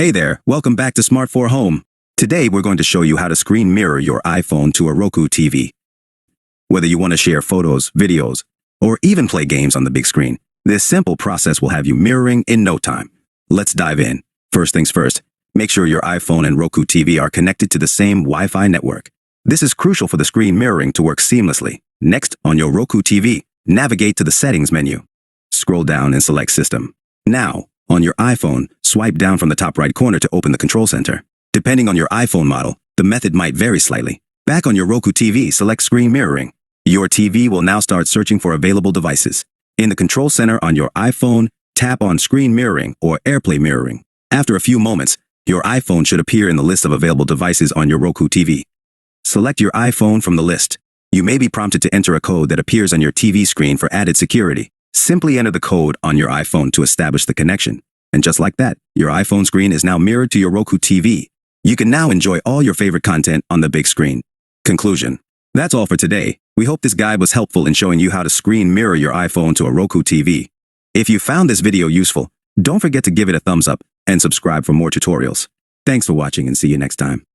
Hey there, welcome back to Smart for Home. Today we're going to show you how to screen mirror your iPhone to a Roku TV. Whether you want to share photos, videos, or even play games on the big screen, this simple process will have you mirroring in no time. Let's dive in. First things first, make sure your iPhone and Roku TV are connected to the same Wi-Fi network. This is crucial for the screen mirroring to work seamlessly. Next, on your Roku TV, navigate to the Settings menu. Scroll down and select System. Now, on your iPhone, swipe down from the top right corner to open the control center. Depending on your iPhone model, the method might vary slightly. Back on your Roku TV, select Screen Mirroring. Your TV will now start searching for available devices. In the control center on your iPhone, tap on Screen Mirroring or AirPlay Mirroring. After a few moments, your iPhone should appear in the list of available devices on your Roku TV. Select your iPhone from the list. You may be prompted to enter a code that appears on your TV screen for added security. Simply enter the code on your iPhone to establish the connection. And just like that, your iPhone screen is now mirrored to your Roku TV. You can now enjoy all your favorite content on the big screen. Conclusion. That's all for today. We hope this guide was helpful in showing you how to screen mirror your iPhone to a Roku TV. If you found this video useful, don't forget to give it a thumbs up and subscribe for more tutorials. Thanks for watching and see you next time.